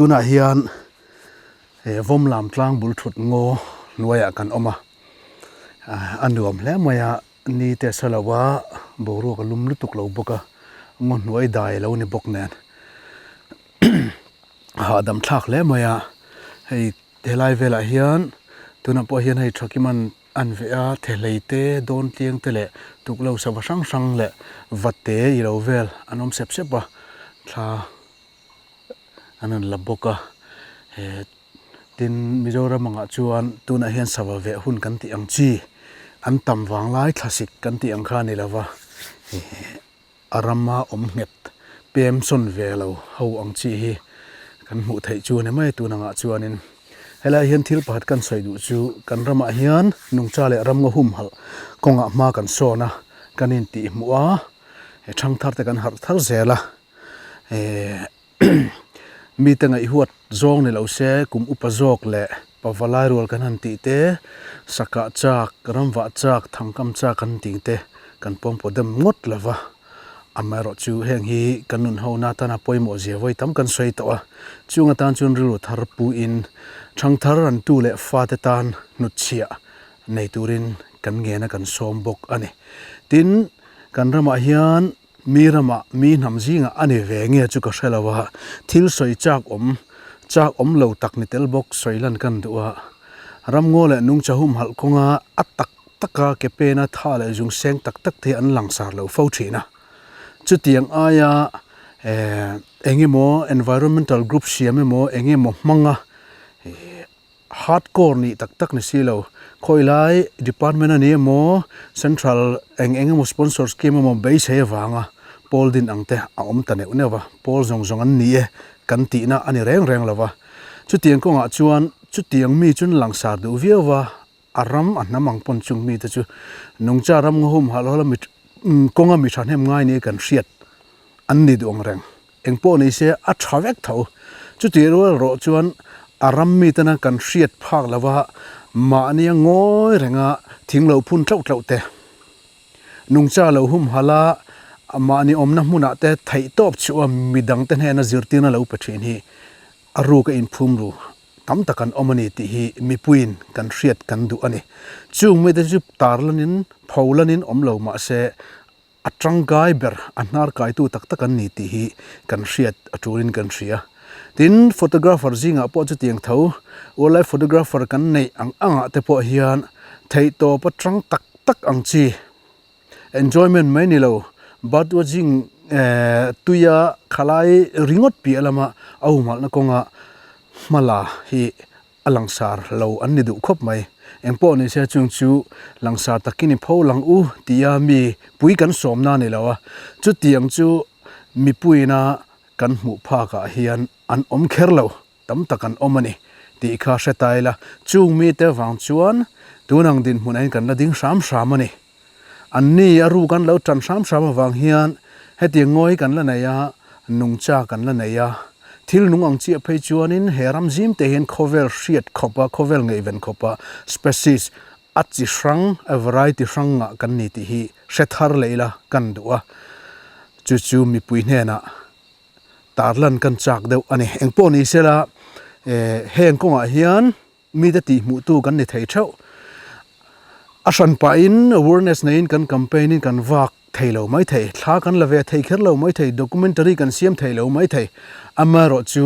tuna hian vom lam tlang bul thut ngo nuaya kan oma anuam hle maya ni te salawa boru ka lum lutuk lo boka ngon nuai dai lo ni bok nen ha dam thak le maya hei helai vela hian tuna po hian hei thakiman an vea theleite don tiang tele tuklo sawa sang sang le vatte I lo vel anom sep sepa tha anan laboka tin Mizo Ram anga chuan tuna hian sawa ve hun kan ti ang chi an tam wang lai classic kan ti ang kha ni lawa arama omnget pem son velo ho ang chi hi kan mu thei chu ne mai tuna nga chuanin helai hian thil pahat kan soi du chu kan rama hian nungcha le ram ngo hum hal konga ma kan sona kanin ti muwa thang thar te kan har thar zela mi tanga I huat zong ni lo se kum upa zok le pawalai rol kan han ti te saka chak ramwa chak thangkam chak kan ti te kan pom podem ngot lawa amaro chu heng hi kanun ho na ta na poimo zia voi tam kan soi to a chunga tan chun rilu thar pu in thang thar an tu le fa te tan nu chia nei turin kan nge na kan som bok ani tin kan rama hian mi rama mi nam zinga ani ve nge chu ka helawa thil soi chak om lo tak ni tel bok soilan kan duwa ram ngo le nung chahum hal konga atak taka ke pe na tha le jung seng tak tak the an langsar lo fo thina chu tiang aya engemo environmental group siamemo engemo manga hardcore ni tak tak ni silo khoilai department ani mo central engemo sponsor scheme mo base he wanga poldin angte aom tane unewa pol zong zong an ni e kan ti na ani reng reng lawa chu tiang ko nga chuan chu tiang mi chun langsar du viawa aram anamang pon chung mi te chu nungcha ram ngum halola mit konga mi than hem ngai ni kan riat an ni dong reng engpo ni se a thawek tho chu ti ro chuan aram mi tana kan riat phak lawa ma ni ngoi renga thinglo phun tlau tlau te nungcha lo hum hala ama ni omna hmuna te thei top chuwa midang te hena zirtina lo pathin hi aru ka in phum ru tam takan omani ti hi mipuin kan riat kan du ani chung me te chu tarlanin pholanin omlo ma se atrangai ber anar kai tu tak takan ni ti hi kan riat aturin kan ria tin photographer zinga po chu tiang tho wildlife photographer kan nei anga te po hian thei to patrang tak tak ang chi enjoyment mai ni lo but watching tuya khalai ringot pi alama au mal na konga mala hi alangsar lo an ni du khop mai engpo ni se chung chu langsar takini pho lang u tia mi pui kan som na ni lawa chu tiang chu mi puina kan mu pha ka hian an om kher lo tam takan omani ti kha setaila chung mi te wang chuan tunang din hunain kan la ding sam samani anni aru kan lo tran sam sam wang hian heti ngoi kan la neya nungcha kan la neya thil nung ang chi phei chuanin heram jim te hen khovel riat khopa khovel nge even khopa species achi shrang a variety shrang kan ni ti hi sethar leila kan duwa chu chu mi pui hna tarlan kan chak deuh ani engpo ni sela heng konga hian mi da ti mu tu kan ni thei thau asan pa in awareness nein kan campaign in kan wak thailo mai thei thla kan lave thei kherlo mai thei documentary kan siam thailo mai thei amaro chu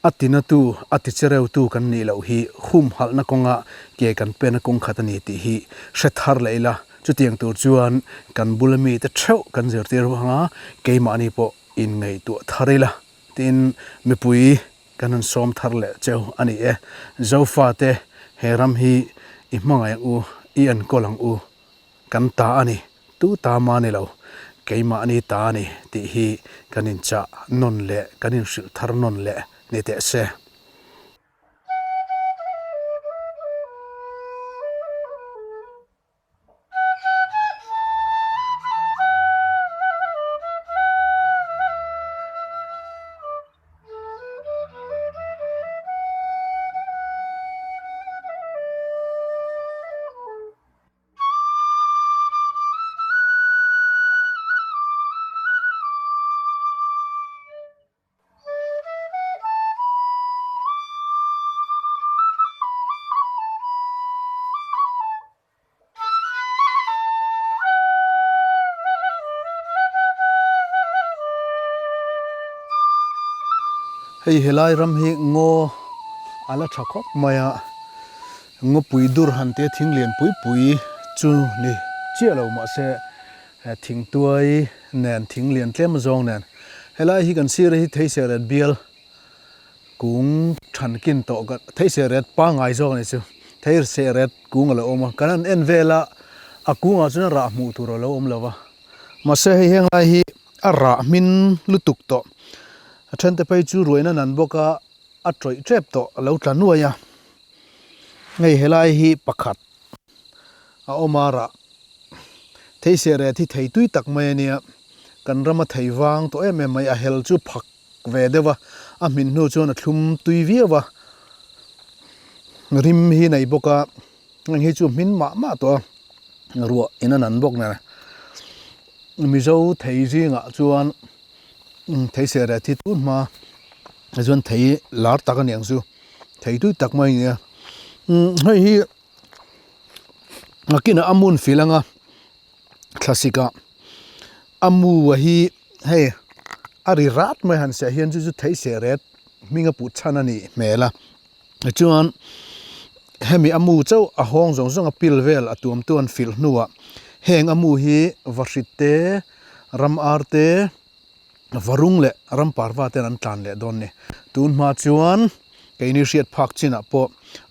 atina tu atichereu tu kan ni lo hi hum halna konga ke kan pena kong khatani ti hi sethar leila chu tiang tur chuan kan bulami te theu kan zertir wanga keima ni po in ngei tu tharila tin mipui kanan som tharle cheu ani e zofa te heram hi I mangai u I an kolang u kan ta ani tu ta ma ni lo keima ani ta ani ti hi kanin cha non le kanin sil thar non le ni te se hei helai ram hi ngo ala thakop maya ngo pui dur han te thing lian pui pui chu ni chia lo ma se thing tuai nen thing lian tlem zong nen helai hi kan sir hi thei se ret bial kung than kin to ga thei se ret pa ngai zong ni chu thei se ret kung lo oma kan en vela akunga chuna ra mu tur lo om lawa ma se hi heng lai hi ara min lutuk to then te pai chu ruina nan boka a troi trep to lo tlanuaya ngei helai hi pakhat a omara thei se re thi thei tui tak mai ania kan rama thei wang to em mai a hel chu phak ve dewa a min nu chon a thlum tui viawa rim hi nei boka ngi chu min ma to ruwa ina nan bok na Mizo thei zinga chuan thei se re thi tu ma chuan thei lar tak aniang chu thei tui tak mai nia hei hi ngakina amun filanga classica amu hi hei ari rat mai han se hian chu thei se ret minga pu chana ni mela chuan hemi amu chau a hong zong zong a pilvel atum tuan fil nuwa heng amu hi varite ram arte varung le ram parwa ten an tlan le don ne tun ma chuan keini riat phak china po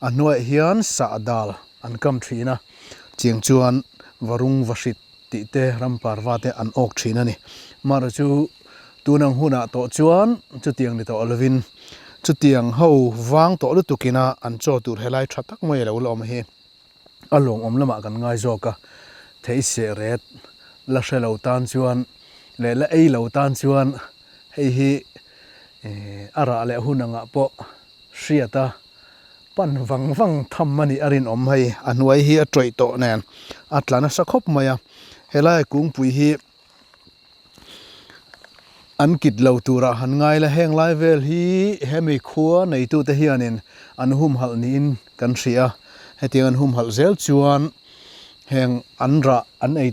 anoi hian sa dal an kam thina chiang chuan varung vasit ti te ram parwa te an ok thina ni mar chu tunang huna to chuan chu tiang ni to alvin chu tiang ho wang to lu tukina an cho tur helai thatak mai lo lom hi along om lama kan ngai zoka thei se ret la shelo tan chuan le la ei lo tan chuan hei hi ara le hunanga po hriata pan wang tham mani arin om hei anuai hi a troi to nen atlana sakhop maya helai kung pui hi an kit lo tura han ngai la heng lai vel hi hemi khua nei tu te hianin an hum hal ni in kan ria hetiang an hum hal zel chuan heng anra an ei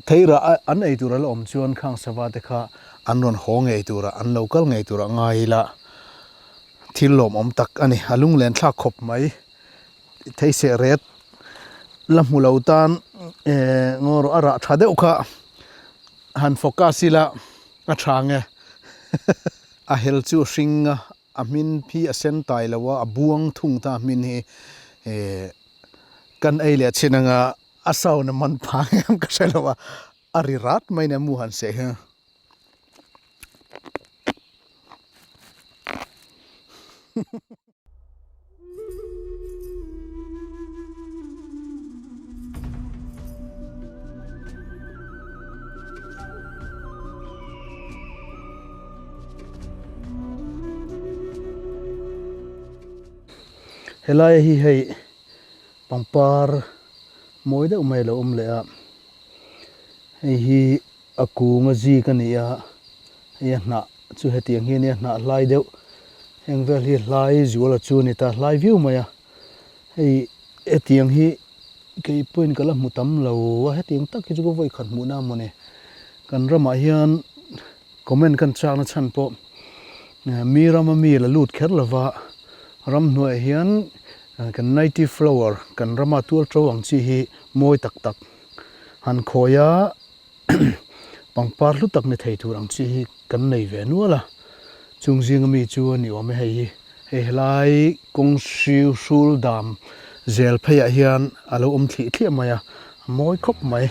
theira an ei tura lo om chuan khang sawa te kha an ron hong ei tura an local ngei tura ngai la thil lom om tak ani halung len thla khop mai thei se ret la mulo tan ngor ara thadeu kha han focusila a thange a hel chu hringa a min phi a sen tai lawa a buang thung ta min hi kan ei le chinanga a sauna man phang ka selawa ari rat mai na mu han se ha helai hi hei pangpar moi deuh mai lo le a hei hi akunga ji kania ya na chu hetiang hi ne na lai deuh heng vel hi lai zuala chu ni ta lai view maya hei etiang hi kei point kala mutam lo wa hetiang tak ki chu voi khat mu na mo ne kan rama hian comment kan chak na chan po mi rama mi la lut kher lawa ram hnuai hian kan native flower kan rama tul trawang chi hi moi tak tak han khoya pangpar lu tak ni thei thurang chi hi kan nei ve nuala chungjing mi chu ni om hei hei lai kong siu sul dam zel phaya hian alo thli thli maya moi khop mai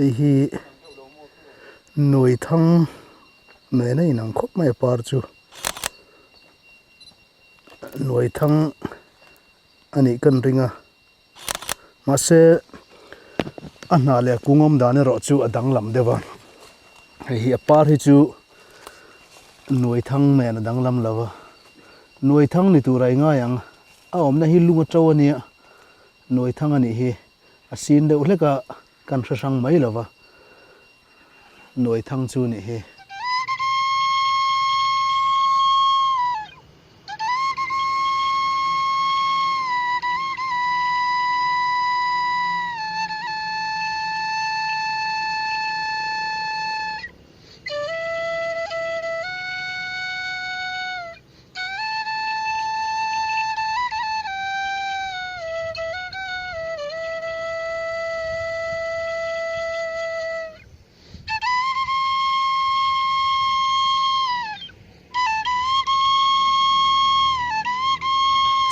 hi nuôi thăng mẹ này nàng khóc mẹ par chu nuôi thăng anh cần ringa mà sẽ anh nào lẽ cung ông đàn rồi chu adang làm được vậy hi par hi chu nuôi thăng mẹ nó đang làm lava nuôi thăng này tụi rai ngay ang ông này hi lunga trâu anh nhỉ nuôi thăng anh hi xin đâu lấy cả căn sang mấy lava nuôi thăng chu này hi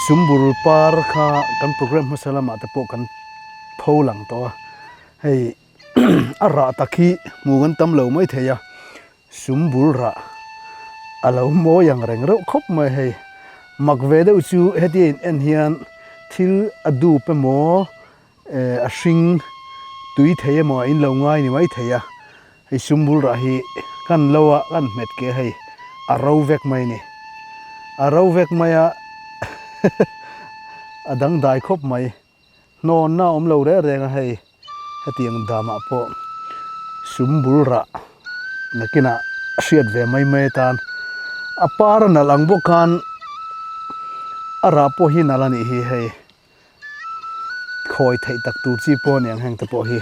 sumbul par kha kan program masala ma te po kan pho lang to hei ara takhi mugan tam lo mai theya sumbul ra alo mo yang reng ro khop mai hei makve de chu heti en hian thil adu pe mo a hring tui theya mo in lo ngai ni mai theya hei sumbul ra hi kan lowa kan met ke hei aro vek mai ni aro vek maya adang dai khop mai non na lo re renga hei hetiang dama po sumbul ra nakina hriat ve mai mai tan apar na lang bokan ara po hi nalani hi hei khoi thei tak tu chi po niang hang te po hi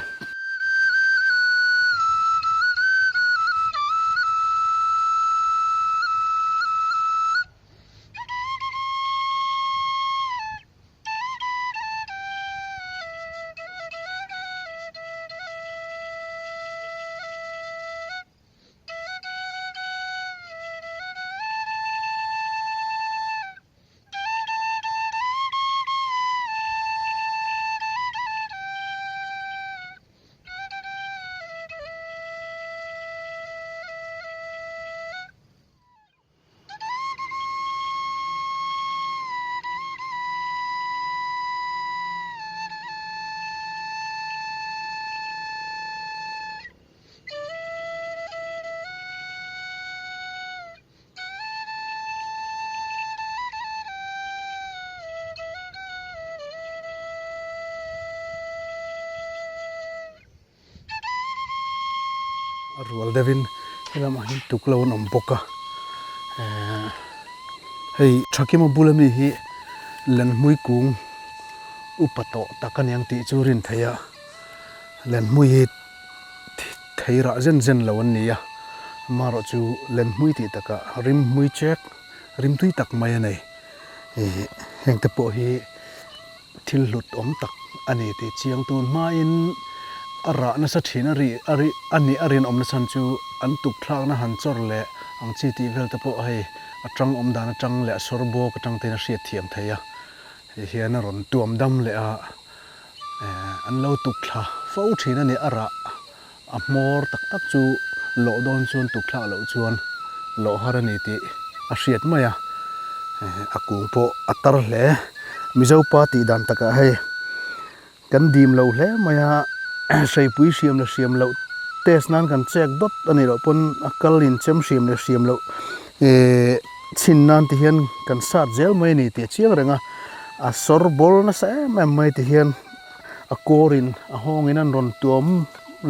rual devin helama hin tuklo nom boka hei thakima bulami hi len mui kung upato takanyang ti churin theya len mui hi theira zen zen lawan niya maro chu len mui ti taka rim mui chek rim tui tak mai nei heng te po hi thil lut om tak ani ti chiang tun ma in ara na sa thina ri ari ani arin om na san chu an tuk thlak na han chor le ang chi ti vel te po hei atang om dana tang le sorbo ka tang te na hriat thiam theya hian a ron tuam dam le a an lo tuk thla fo thina ni ara a mor tak tak chu lo don chuan tuk thla lo chuan lo harani ti a hriat maya a kung po atar hle mizo pa ti dan taka hei kan dim lo hle maya sei pui siam lo test nan kan check dot ani lo pon akal in chem siam lo chin nan ti hian kan sat zel mai ni te chiang renga a sor bol na sa mai ti hian a korin a hong in an ron tuam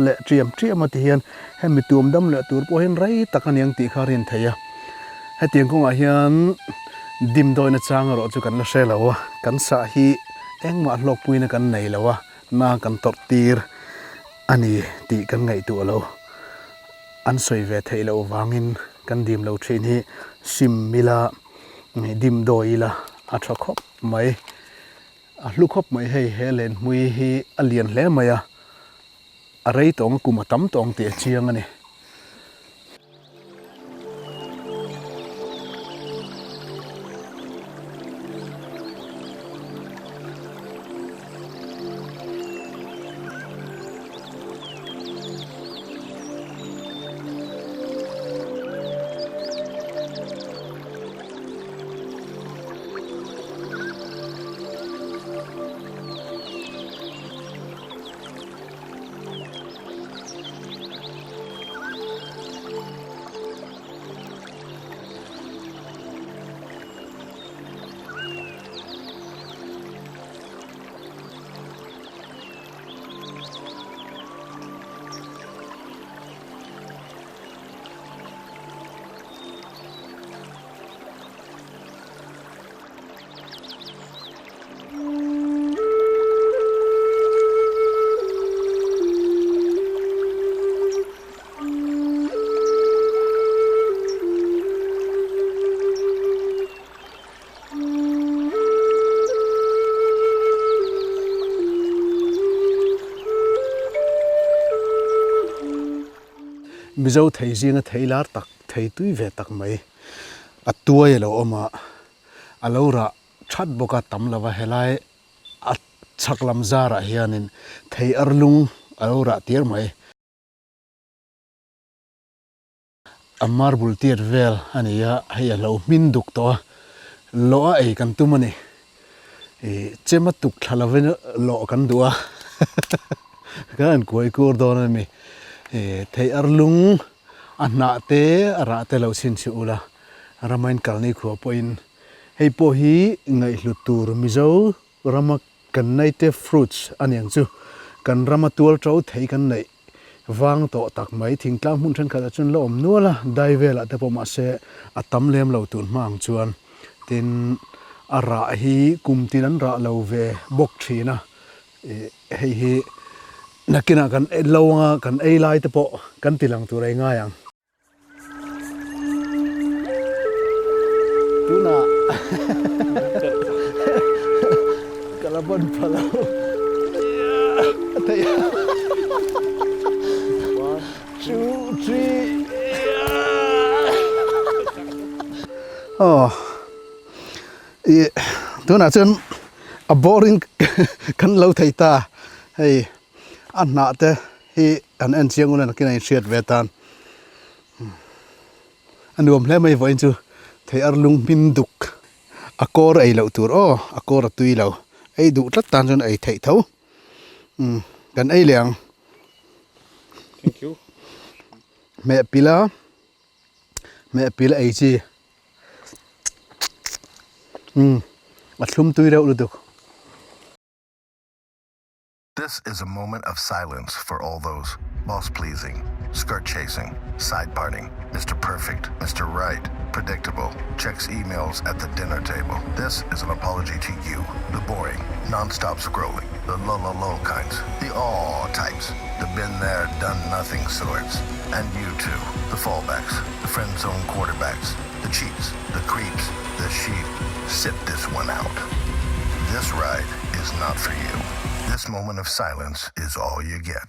le triam ti hian hem mi tuam dam le tur po hen rai takaniang ti kharin theya hetiang ko a hian dim doi na chang ro chu kan la se lawa kan sa hi engma hlok puina kan nei lawa na kan tor tir ani ti kan ngai tu lo an soi ve thei lo wangin kan dim lo thin hi sim mila dim doila a tha khop mai a lu khop mai hei helen mui hi alian hle maya a rei tong kuma tam tong te chiang ani Mizo thei zinga thei lar tak thei tui ve tak mai a tuai lo oma alora that boka tam lova helai a chaklam zara hianin thei arlung alora tir mai amar bul tir vel ania hei lo min duk to lo a ei kan tumani chema tuk thalawen lo kan dua kan koi kur don mi thei arlung anna te ara te lo sin si ula ramain kalni kho poin hei po hi ngai hlutur Mizo ramak kan nei te fruits aniang chu kan rama tual trau thei kan nei wang to tak mai thing tlang hun than khala chun lo om nuala dai vela te po ma se atam lem lo tun mang chuan tin ara hi kumtin an ra lo ve bok thina hei hi nakina kan longa kan ei lai te po kan tilang tu rai nga yang tuna kalaban pala te 1 2 3 oh tuna chun a boring kan lo thei ta hei an na te hi an en chiang una kin ai shiat vetan anuam hle mai voin chu thei arlung min duk akor ei lo tur o akor tui lo ei du tlat tan chun ei thei tho kan ei liang thank you me pila ei chi atlum tui reu luduk. This is a moment of silence for all those boss-pleasing, skirt-chasing, side-parting, Mr. Perfect, Mr. Right, predictable, checks emails at the dinner table. This is an apology to you, the boring, non-stop scrolling, the lull kinds, the aw types, the been there, done nothing sorts, and you too, the fallbacks, the friend zone quarterbacks, the cheats, the creeps, the sheep. Sit this one out. This ride is not for you. This moment of silence is all you get.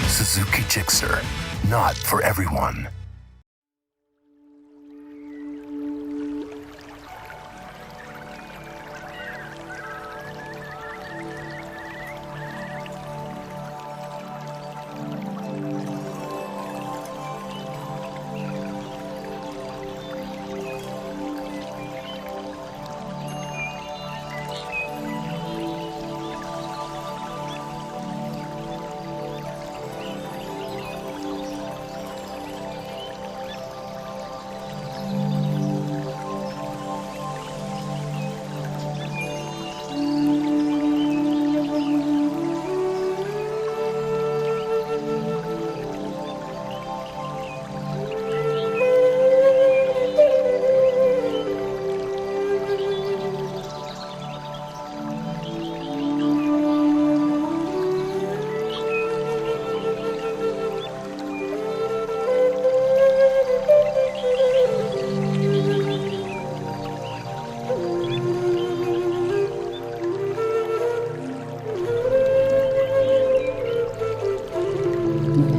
Suzuki Gixxer, not for everyone.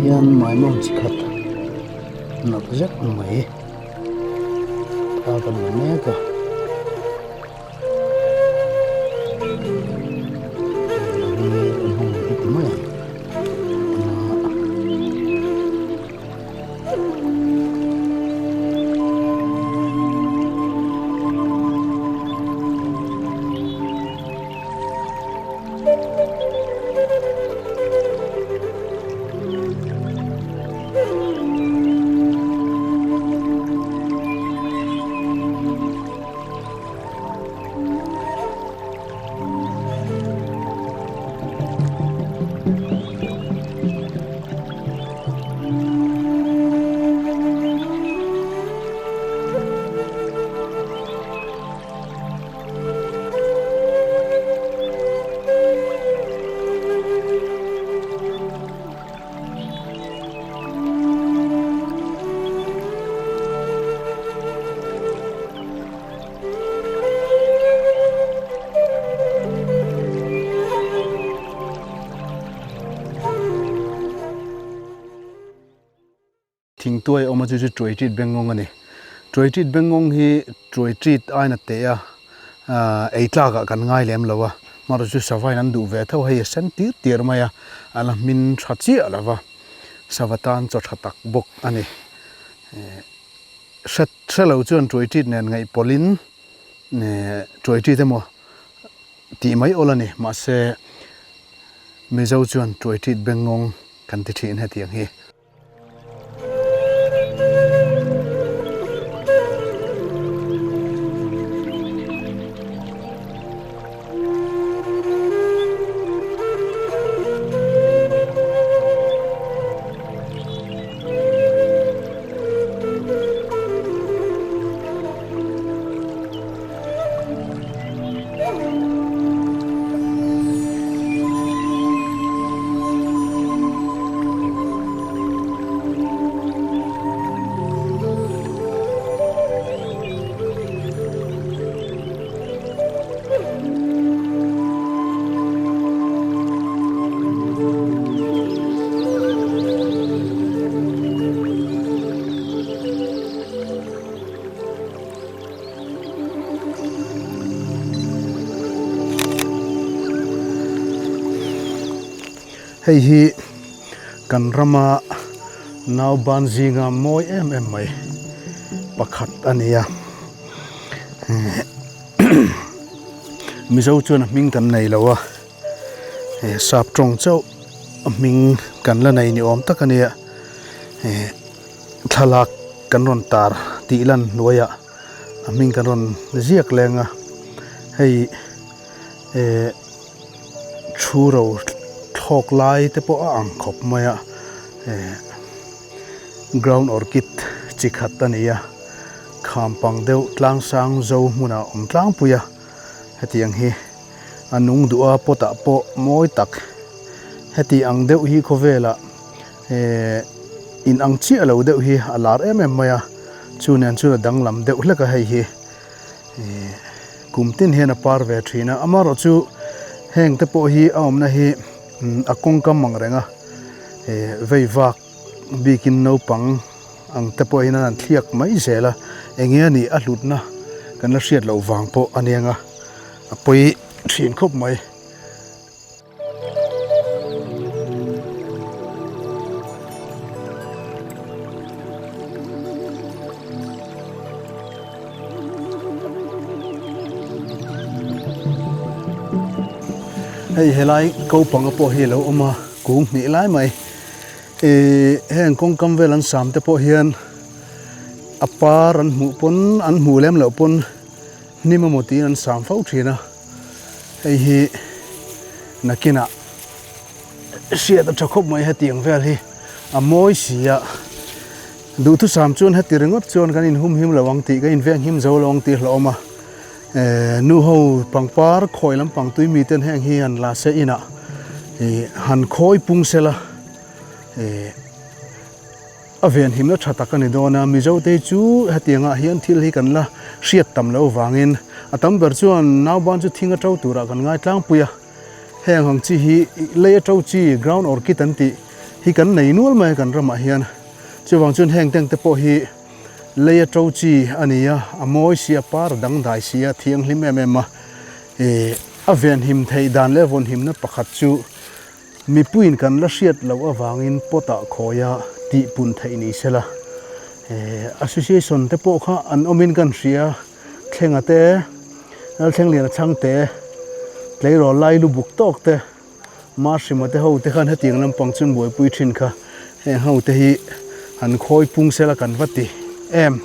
Yan mai mong chikat nak zak mai ta kan ne ka thing tuai oma chu troi treat bengong ani troi treat bengong hi troi treat aina te a eitla ka kan ngai lem lowa maru chu savai nan du ve tho hei sen tir maya ala min thachi alawa savatan cho thatak bok ani sat selo chuan troi treat nen ngai polin ne troi treat emo ti mai olani ma se Mizo chuan troi treat bengong kan ti thin hetiang hi hei hi kan rama nau ban zinga moi em mai pakhat ania Mizo chuan ming kan nei lawa sap trong chau ming kan la nei ni om takania thalak kan ron tar ti lan loya ming kan ron ziak lenga hei churo thok lai te po ang khop maya ground orchid chikhat ania kham pang deu tlang sang zo muna tlang puya hetiang hi anung du'a pota po moi tak heti ang deu hi khovela in ang chi alo deu hi alar maya chunen chu dang lam deu hlaka hei hi kumtin hena parve thina amaro chu heng te po hi aom na hi akong kam mangrenga veivak bikin no pang ang te po ina an thiak mai zela engia ni a hlutna kan la hriat lo wang po anianga apoi thin khop mai hei helai ko pang po hi lo oma kung ni lai mai heng kong kam velan sam te po hian apar an mu pon an mu lem lo pon nima moti an sam fau thina hei hi nakina sia ta thakop mai hetiang vel hi amoi sia du thu sam chun heti ringot chon kan in hum him lawang ti ka in veng him zo lawang ti hloma nu ho pangpar khoilam pang tui mi ten heng hi an la se ina han khoi pung sela aven him na thata kan idona Mizo te chu hatianga hian thil hi kan la hriat tam lo wangin atam ber chuan naw ban chu thinga tau tura kan ngai tlang puya heng hang chi hi le tau chi ground orchid an ti hi kan nei nual mai kan rama hian chuwang chun heng teng te po hi leia tau chi ania amoi sia par dang dai sia thiang hlim em aven him thei dan le von him na pakhat chu mi puin kan la hriat lo awangin pota khoya ti pun thei ni sela association te po kha an omin kan hria thlengate al thenglian changte tleiro lai lu buk tok te marshimate ho te khan hetiang lam pangchun boi pui thin kha ho te hi an khoi pung sela kan vati em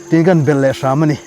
tin kan bel le shamani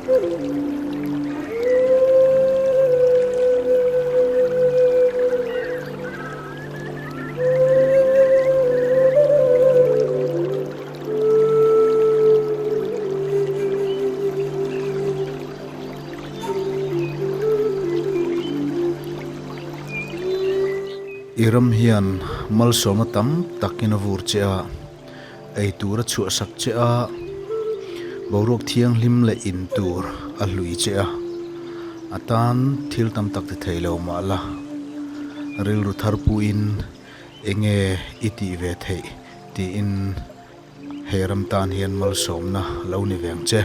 Iram hian mal soma tam takin a vur che a ei tur a chu sak che a borok thiang hlim le in tur a hlui che a atan thil tam tak te theilo ma la ril ru thar pu in enge iti ve thei ti in heram tan hian mal som na lo ni veng che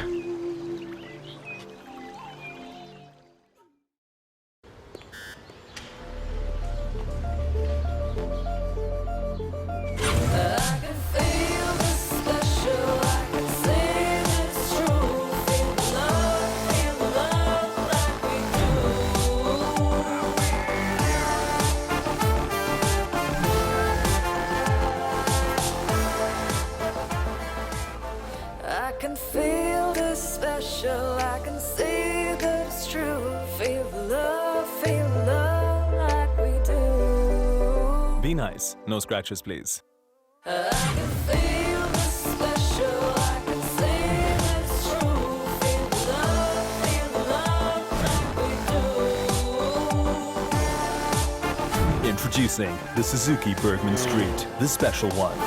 I can feel the special, I can see that it's true. Feel the love like we do. Be nice. No scratches, please. I can feel the special, I can see that it's true. Feel the love like we do. Introducing the Suzuki Bergman Street, the special one.